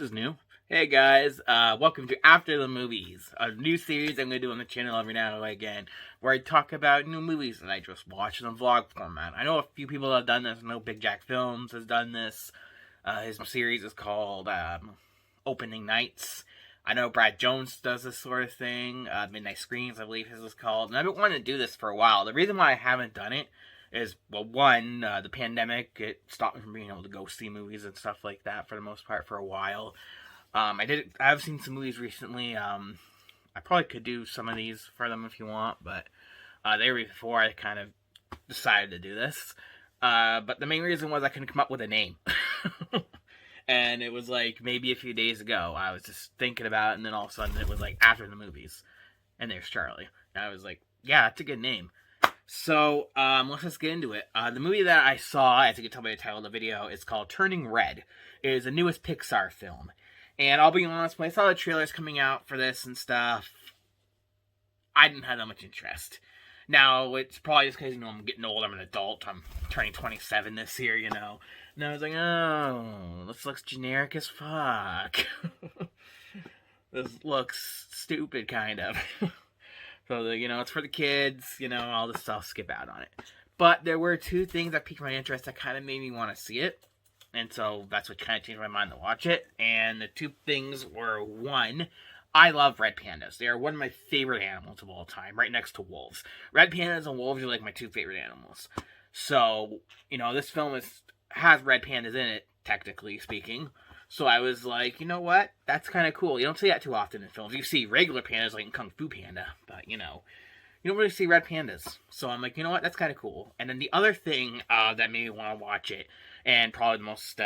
is new. Hey guys, welcome to After the Movies, a new series I'm going to do on the channel every now and again, where I talk about new movies that I just watched in a vlog format. I know a few people have done this. I know Big Jack Films has done this. His series is called Opening Nights. I know Brad Jones does this sort of thing. Midnight Screens, I believe his is called. And I've been wanting to do this for a while. The reason why I haven't done it is, well, one, the pandemic, it stopped me from being able to go see movies and stuff like that for the most part for a while. I've seen some movies recently. I probably could do some of these for them if you want, but they were before I kind of decided to do this. But the main reason was I couldn't come up with a name. And it was like maybe a few days ago, I was just thinking about it, and then all of a sudden it was like After the Movies. And there's Charlie. And I was like, yeah, that's a good name. So, let's just get into it. The movie that I saw, as you can tell by the title of the video, is called Turning Red. It is the newest Pixar film. And I'll be honest, when I saw the trailers coming out for this and stuff, I didn't have that much interest. Now, it's probably just because, I'm getting old, I'm an adult, I'm turning 27 this year, And I was like, oh, this looks generic as fuck. This looks stupid, kind of. So, it's for the kids, all this stuff, skip out on it. But there were two things that piqued my interest that kind of made me want to see it. And so that's what kind of changed my mind to watch it. And the two things were, one, I love red pandas. They are one of my favorite animals of all time, right next to wolves. Red pandas and wolves are like my two favorite animals. So, this film has red pandas in it, technically speaking. So I was like, you know what? That's kind of cool. You don't see that too often in films. You see regular pandas like in Kung Fu Panda, but, you don't really see red pandas. So I'm like, you know what? That's kind of cool. And then the other thing that made me want to watch it, and probably the most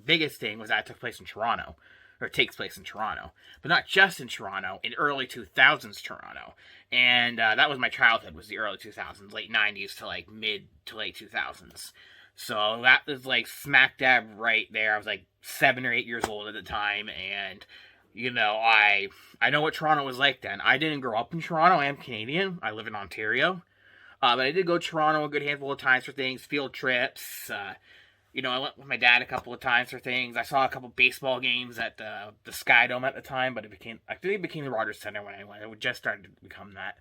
biggest thing, was that it took place in Toronto. Or it takes place in Toronto. But not just in Toronto, in early 2000s Toronto. And that was my childhood, was the early 2000s, late 90s to like mid to late 2000s. So that was like smack dab right there. I was like 7 or 8 years old at the time, and I know what Toronto was like then. I didn't grow up in Toronto. I am Canadian. I live in Ontario. But I did go to Toronto a good handful of times for things, field trips. I went with my dad a couple of times for things. I saw a couple baseball games at the Sky Dome at the time, but I think it became the Rogers Center when I went. It just started to become that.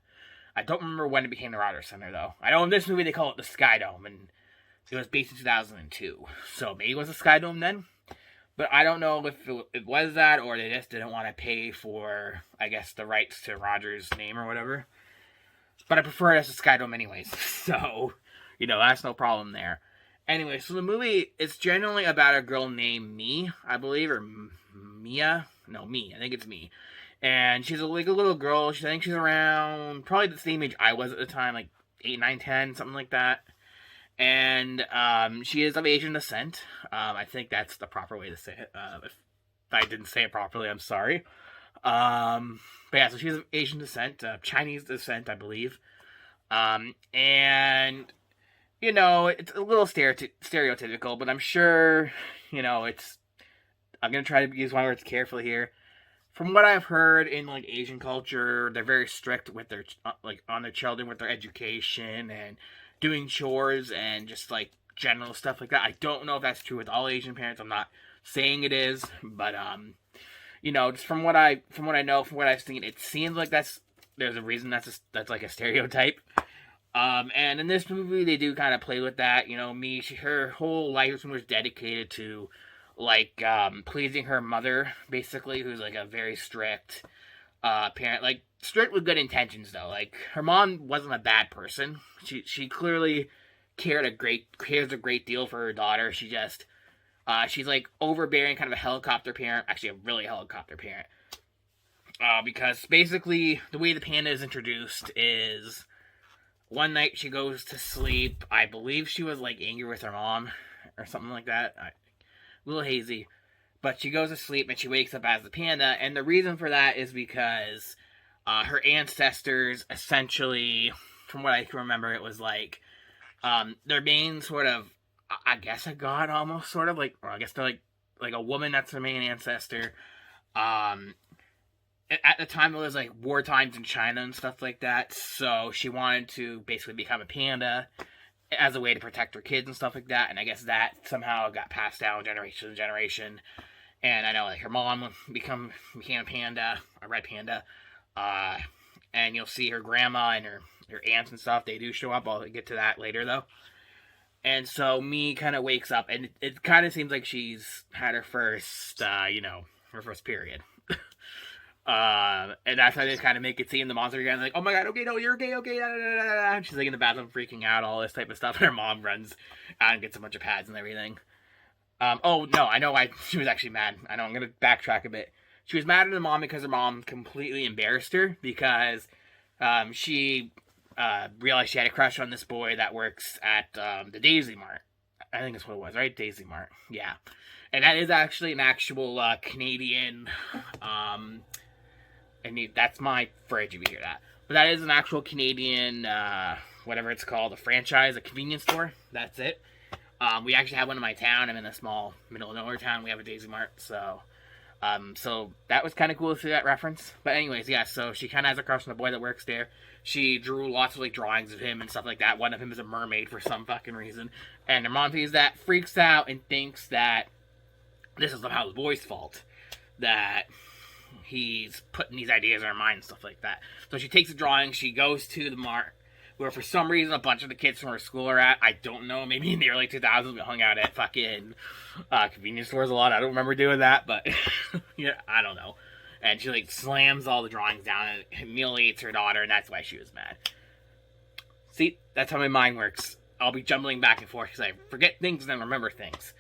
I don't remember when it became the Rogers Center, though. I know in this movie they call it the Sky Dome, and it was based in 2002. So maybe it was the Sky Dome then. But I don't know if it was that, or they just didn't want to pay for, I guess, the rights to Rogers' name or whatever. But I prefer it as a Sky Dome anyways. So, that's no problem there. Anyway, so the movie is generally about a girl named Me, I believe, or Mia. No, Me. I think it's Me. And she's like a little girl. I think she's around probably the same age I was at the time, like 8, 9, 10, something like that. And she is of Asian descent. I think that's the proper way to say it. If I didn't say it properly, I'm sorry. But yeah, so she's of Asian descent, Chinese descent, I believe. And, it's a little stereotypical, but I'm sure, I'm going to try to use my words carefully here. From what I've heard in, like, Asian culture, they're very strict with their, on their children with their education and doing chores and just, like, general stuff like that. I don't know if that's true with all Asian parents. I'm not saying it is, but, just from what I know, from what I've seen, it seems like there's a reason that's like a stereotype. And in this movie, they do kind of play with that. Her whole life was dedicated to, like, pleasing her mother, basically, who's, like, a very strict parent. Like, strict with good intentions, though. Like, her mom wasn't a bad person. She clearly cares a great deal for her daughter. She just, she's, like, overbearing, kind of a helicopter parent. Actually, a really helicopter parent. Because, basically, the way the panda is introduced is, one night she goes to sleep. I believe she was, like, angry with her mom, or something like that. A little hazy. But she goes to sleep, and she wakes up as the panda, and the reason for that is because her ancestors, essentially, from what I can remember, it was like, their main sort of, I guess a god almost, sort of, like, or I guess they're like a woman that's their main ancestor. At the time, it was, like, war times in China and stuff like that, so she wanted to basically become a panda as a way to protect her kids and stuff like that, and I guess that somehow got passed down generation to generation. And I know like her mom became a panda, a red panda. Uh, and you'll see her grandma and her aunts and stuff. They do show up. I'll get to that later though. And so me kind of wakes up, and it kind of seems like she's had her first, her first period. And that's how they kind of make it seem the monster again. Like, oh my god, okay, no, you're gay, okay, da, da, da, da, da. And she's like in the bathroom freaking out, all this type of stuff. And her mom runs out and gets a bunch of pads and everything. Oh no, I know why she was actually mad. I know, I'm gonna backtrack a bit. She was mad at her mom because her mom completely embarrassed her because she realized she had a crush on this boy that works at the Daisy Mart. I think that's what it was, right? Daisy Mart. Yeah. And that is actually an actual Canadian, that's my fridge if you hear that. But that is an actual Canadian, whatever it's called, a franchise, a convenience store. That's it. We actually have one in my town. I'm in a small, middle of nowhere town. We have a Daisy Mart, so that was kind of cool to see that reference. But anyways, yeah, so she kind of has a crush on the boy that works there. She drew lots of, like, drawings of him and stuff like that. One of him is a mermaid for some fucking reason. And her mom sees that, freaks out, and thinks that this is somehow the boy's fault. That he's putting these ideas in her mind and stuff like that. So she takes the drawing, she goes to the mart, where for some reason a bunch of the kids from her school are at. I don't know, maybe in the early 2000s we hung out at fucking convenience stores a lot. I don't remember doing that, but yeah, I don't know. And she like slams all the drawings down and humiliates her daughter, and that's why she was mad. See, that's how my mind works. I'll be jumbling back and forth because I forget things and then remember things.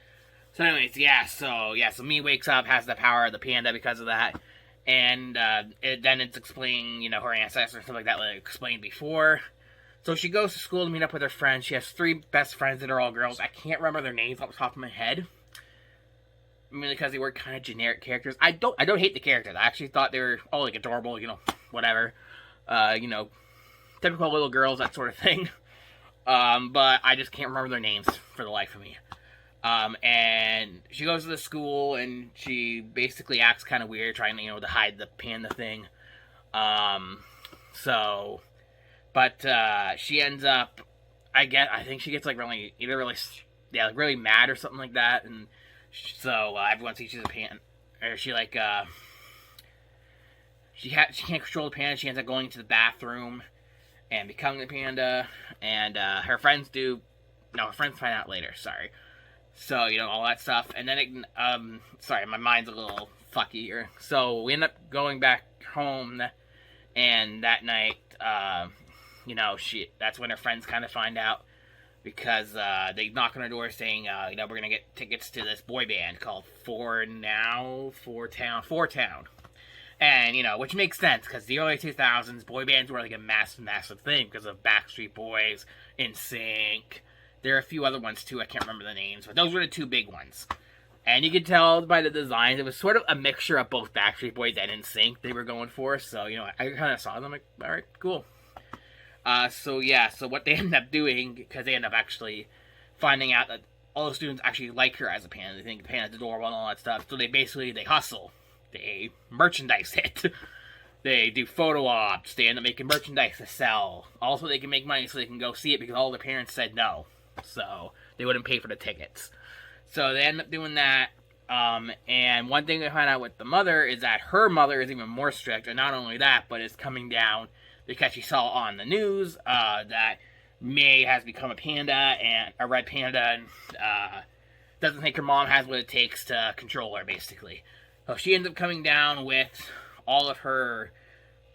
So anyways, so me wakes up, has the power of the panda because of that. And then it's explaining, her ancestors and stuff like that, like I explained before. So she goes to school to meet up with her friends. She has 3 best friends that are all girls. I can't remember their names off the top of my head. Mainly because they were kind of generic characters. I don't hate the characters. I actually thought they were all like adorable, whatever. Typical little girls, that sort of thing. But I just can't remember their names for the life of me. And she goes to the school and she basically acts kind of weird, trying to, to hide the panda thing. She ends up, I think she gets like really mad or something like that, and so everyone sees she's a panda, or she like she can't control the panda. She ends up going to the bathroom and becoming the panda, and her friends find out later. Sorry. So all that stuff, and then sorry, my mind's a little fucky here. So we end up going back home, and that night, that's when her friends kind of find out. Because they knock on her door saying, we're going to get tickets to this boy band called Four Town. And, which makes sense, because the early 2000s, boy bands were like a massive thing because of Backstreet Boys, NSYNC. There are a few other ones, too. I can't remember the names, but those were the 2 big ones. And you could tell by the designs, it was sort of a mixture of both Backstreet Boys and NSYNC they were going for. So, I kind of saw them like, all right, cool. So what they end up doing, because they end up actually finding out that all the students actually like her as a panda. They think the panda's adorable and all that stuff. So they hustle. They merchandise it. They do photo ops. They end up making merchandise to sell. Also, they can make money so they can go see it because all their parents said no. So they wouldn't pay for the tickets. So they end up doing that. And one thing they find out with the mother is that her mother is even more strict. And not only that, but it's coming down because she saw on the news that May has become a panda, and a red panda, and doesn't think her mom has what it takes to control her, basically. So she ends up coming down with all of her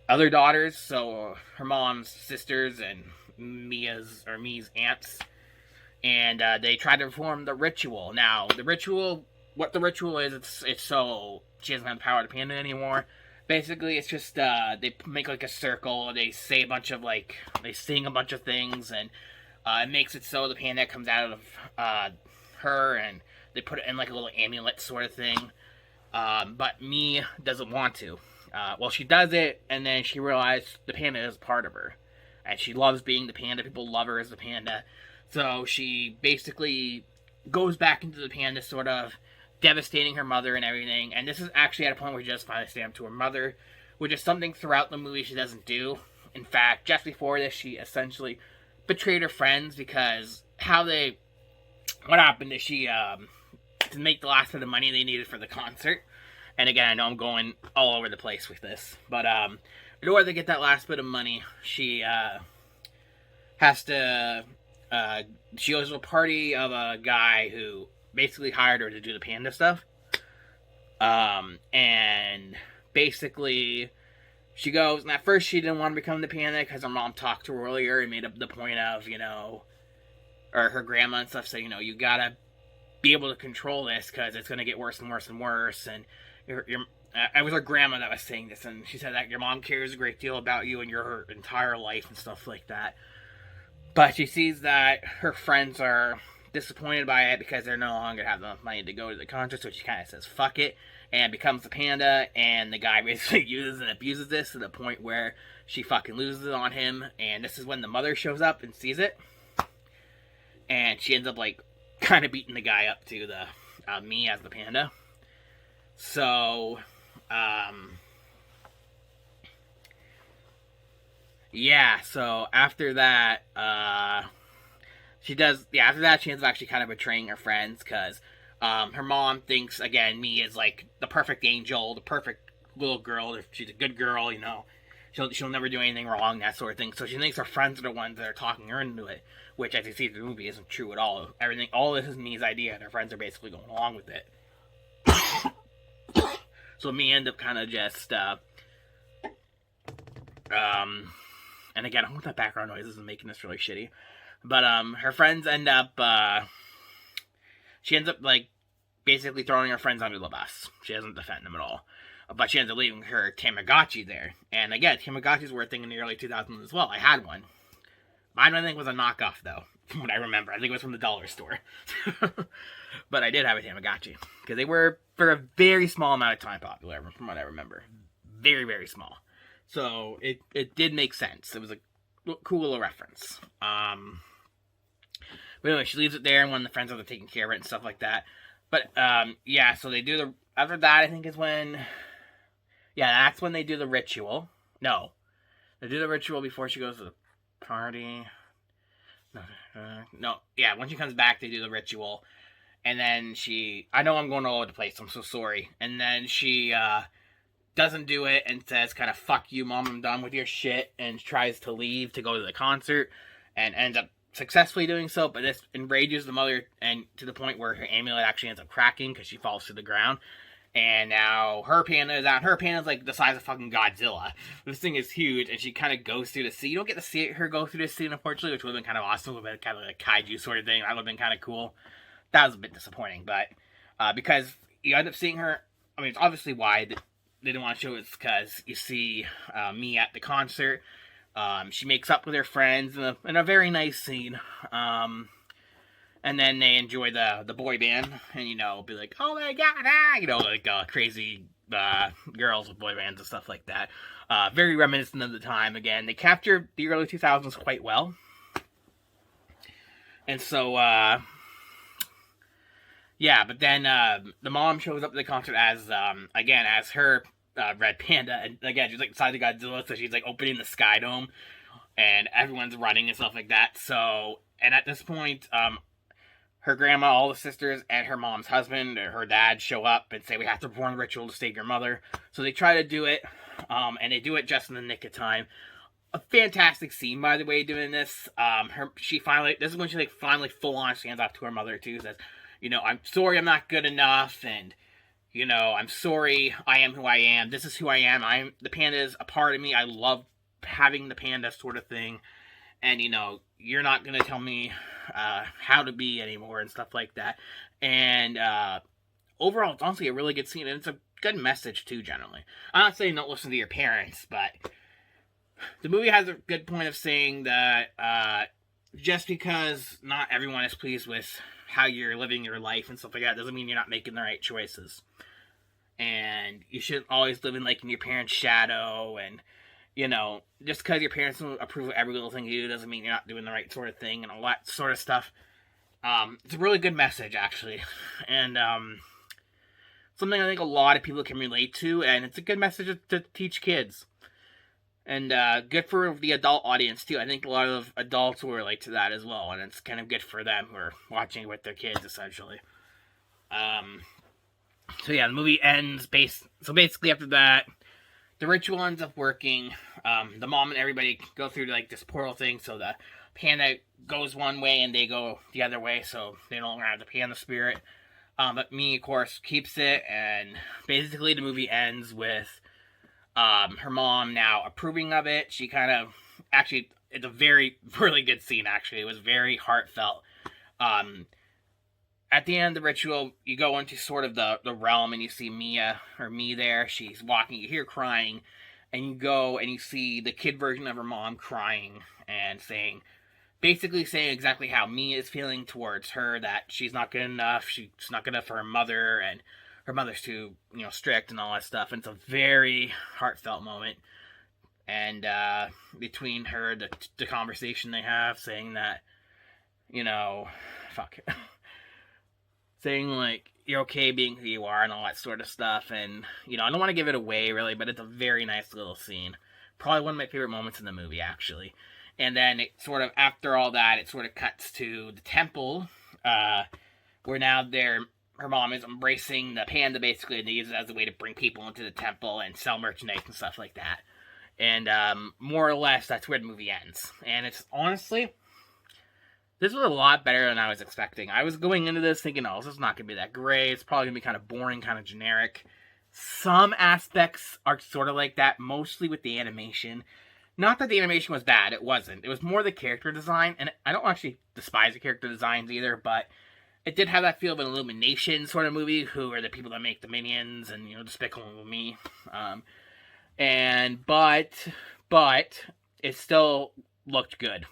other daughters, so her mom's sisters and Me's aunts, and they try to perform the ritual. Now, what the ritual is, it's so she doesn't have the power of the panda anymore. Basically, it's just, they make, like, a circle, they say a bunch of, they sing a bunch of things, and it makes it so the panda comes out of her, and they put it in, like, a little amulet sort of thing, but Mi doesn't want to. She does it, and then she realizes the panda is part of her, and she loves being the panda, people love her as the panda, so she basically goes back into the panda, sort of, devastating her mother and everything, and this is actually at a point where she just finally stands up to her mother, which is something throughout the movie she doesn't do. In fact, just before this, she essentially betrayed her friends because what happened is she to make the last bit of money they needed for the concert. And again, I know I'm going all over the place with this, but in order to get that last bit of money, she has to. She goes to a party of a guy who basically hired her to do the panda stuff. And basically, she goes, and at first she didn't want to become the panda because her mom talked to her earlier and made up the point of, or her grandma and stuff said, you gotta be able to control this because it's gonna get worse and worse and worse. And it was her grandma that was saying this, and she said that your mom cares a great deal about you and your entire life and stuff like that. But she sees that her friends are disappointed by it because they're no longer have enough money to go to the concert, so she kind of says, fuck it, and becomes a panda, and the guy basically uses and abuses this to the point where she fucking loses it on him, and this is when the mother shows up and sees it, and she ends up, kind of beating the guy up to the, me as the panda. So, yeah, so after that, after that, she ends up actually kind of betraying her friends, because her mom thinks, again, me is, the perfect angel, the perfect little girl. If she's a good girl, she'll never do anything wrong, that sort of thing. So she thinks her friends are the ones that are talking her into it, which, as you see in the movie, isn't true at all. All this is Me's idea, and her friends are basically going along with it. So me end up kind of just, and again, I hope that background noise isn't making this really shitty. But, her friends end up, she ends up, basically throwing her friends under the bus. She doesn't defend them at all. But she ends up leaving her Tamagotchi there. And again, Tamagotchis were a thing in the early 2000s as well. I had one. Mine, I think, was a knockoff, though, from what I remember. I think it was from the dollar store. But I did have a Tamagotchi. Because they were, for a very small amount of time, popular, from what I remember. Very, very small. So, it did make sense. It was a cool little reference. But anyway, she leaves it there, and one of the friends are taking care of it and stuff like that. But, yeah, so they do the... After that, I think is when... Yeah, that's when they do the ritual. No. They do the ritual before she goes to the party. No. Yeah, when she comes back, they do the ritual. And then she... I know I'm going all over the place. I'm so sorry. And then she, doesn't do it and says, kind of, fuck you, Mom, I'm done with your shit. And tries to leave to go to the concert. And ends up successfully doing so. But this enrages the mother, and to the point where her amulet actually ends up cracking because she falls to the ground. And now her panda is out. Her panda's the size of fucking Godzilla. This thing is huge, and she kind of goes through the scene. You don't get to see her go through the scene, unfortunately, which would have been kind of awesome. It would have been kind of like a kaiju sort of thing. That would have been kind of cool. That was a bit disappointing, but because you end up seeing her, I mean, it's obviously why they didn't want to show it, because you see me at the concert. She makes up with her friends in a very nice scene. And then they enjoy the boy band, and, be like, oh my god, crazy girls with boy bands and stuff like that. Very reminiscent of the time. Again, they captured the early 2000s quite well. And so, yeah, but then the mom shows up at the concert as her red panda, and again, she's inside the Godzilla, so she's opening the Sky Dome, and everyone's running and stuff like that. So, and at this point, her grandma, all the sisters, and her mom's husband, or her dad, show up and say, we have to perform the ritual to save your mother. So they try to do it, and they do it just in the nick of time. A fantastic scene, by the way, doing this. This is when she finally full on stands up to her mother, too, says, I'm sorry I'm not good enough, and, I'm sorry I am who I am. This is who I am. The panda is a part of me. I love having the panda sort of thing. And, you're not going to tell me how to be anymore and stuff like that. And overall, it's honestly a really good scene. And it's a good message, too, generally. I'm not saying don't listen to your parents, but the movie has a good point of saying that just because not everyone is pleased with how you're living your life and stuff like that doesn't mean you're not making the right choices. And you shouldn't always live in your parents' shadow, and just because your parents don't approve of every little thing you do doesn't mean you're not doing the right sort of thing and all that sort of stuff. It's a really good message, actually. And something I think a lot of people can relate to, and it's a good message to teach kids. And good for the adult audience, too. I think a lot of adults will relate to that as well, and it's kind of good for them who are watching it with their kids, essentially. So yeah, the movie ends so basically after that, the ritual ends up working. The mom and everybody go through like this portal thing, so the panda goes one way and they go the other way, so they no longer have the panda spirit. But Mia, of course, keeps it, and basically the movie ends with her mom now approving of it. She kind of, actually, it's a really good scene, actually. It was very heartfelt. At the end of the ritual, you go into sort of the realm, and you see Mia, or Me there. She's walking, you hear crying, and you go and you see the kid version of her mom crying and basically saying exactly how Mia is feeling towards her, that she's not good enough, she's not good enough for her mother, and her mother's too, strict and all that stuff. And it's a very heartfelt moment. And between her, the conversation they have, saying that, saying like, you're okay being who you are and all that sort of stuff. And, I don't want to give it away really, but it's a very nice little scene. Probably one of my favorite moments in the movie, actually. And then it sort of, after all that, it sort of cuts to the temple, where now her mom is embracing the panda, basically, and they use it as a way to bring people into the temple and sell merchandise and stuff like that. And more or less, that's where the movie ends. And it's honestly, this was a lot better than I was expecting. I was going into this thinking, oh, this is not going to be that great. It's probably going to be kind of boring, kind of generic. Some aspects are sort of like that, mostly with the animation. Not that the animation was bad, it wasn't. It was more the character design, and I don't actually despise the character designs either, but it did have that feel of an Illumination sort of movie, who are the people that make the Minions and, Despicable Me. But it still looked good.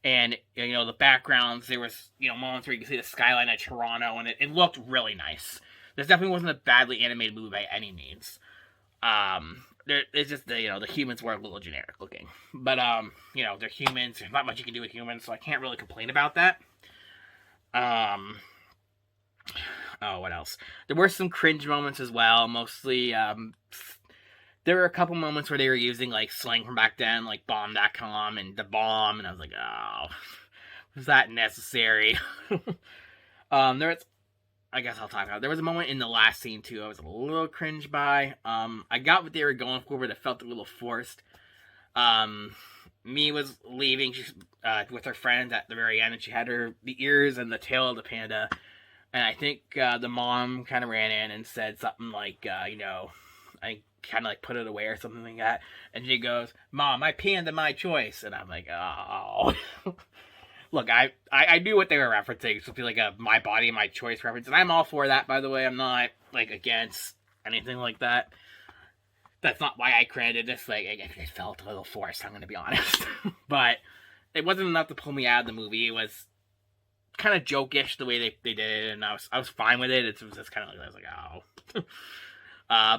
And, the backgrounds, there was, moments where you could see the skyline of Toronto, and it looked really nice. This definitely wasn't a badly animated movie by any means. It's just the humans were a little generic looking. But, they're humans. There's not much you can do with humans, so I can't really complain about that. What else? There were some cringe moments as well. Mostly, there were a couple moments where they were using, like, slang from back then, like bomb.com and the bomb, and I was like, oh, was that necessary? I guess I'll talk about it. There was a moment in the last scene, too, I was a little cringe by. I got what they were going for, but it felt a little forced. Mia was leaving with her friends at the very end, and she had the ears and the tail of the panda. And I think the mom kind of ran in and said something like, I kind of like put it away or something like that. And she goes, "Mom, my panda, my choice." And I'm like, oh. Look, I knew what they were referencing. So I feel like a my body, my choice reference. And I'm all for that, by the way. I'm not, like, against anything like that. That's not why I created this. Like, it felt a little forced, I'm going to be honest. But it wasn't enough to pull me out of the movie. It was kind of jokish the way they did it. And I was fine with it. It was just kind of like, I was like, oh.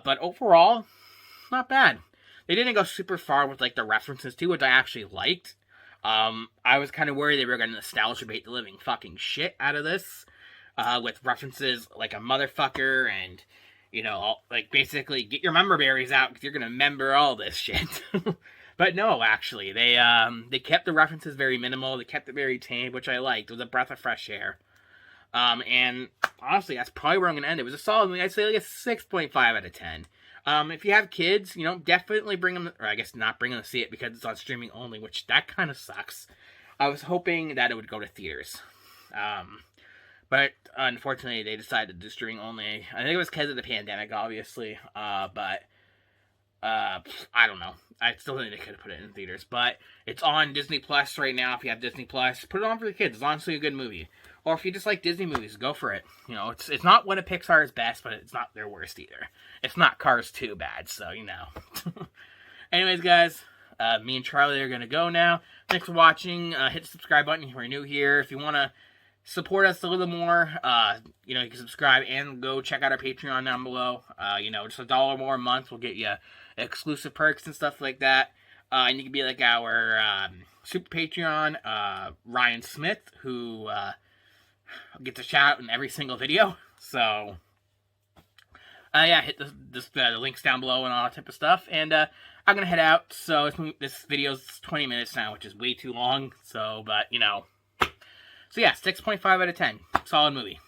But overall, not bad. They didn't go super far with, like, the references too, which I actually liked. I was kind of worried they were going to nostalgia bait the living fucking shit out of this, with references like a motherfucker and, like, basically get your member berries out because you're going to remember all this shit. But no, actually, they kept the references very minimal. They kept it very tame, which I liked. It was a breath of fresh air. And honestly, that's probably where I'm going to end. It was a solid, I'd say like a 6.5 out of 10. If you have kids, definitely bring them, or I guess not bring them to see it because it's on streaming only, which that kind of sucks. I was hoping that it would go to theaters. But unfortunately, they decided to do streaming only. I think it was because of the pandemic, obviously. But I don't know. I still think they could have put it in theaters. But it's on Disney Plus right now. If you have Disney Plus, put it on for the kids. It's honestly a good movie. Or if you just like Disney movies, go for it. It's not one of Pixar's best, but it's not their worst either. It's not Cars 2 bad, so Anyways, guys, me and Charlie are going to go now. Thanks for watching. Hit the subscribe button if you're new here. If you want to support us a little more, you can subscribe and go check out our Patreon down below. Just $1 more a month will get you exclusive perks and stuff like that. And you can be like our super Patreon, Ryan Smith, who gets a shout out in every single video. So, hit the links down below and all that type of stuff. And I'm going to head out. So this video's 20 minutes now, which is way too long. So, but, So yeah, 6.5 out of 10. Solid movie.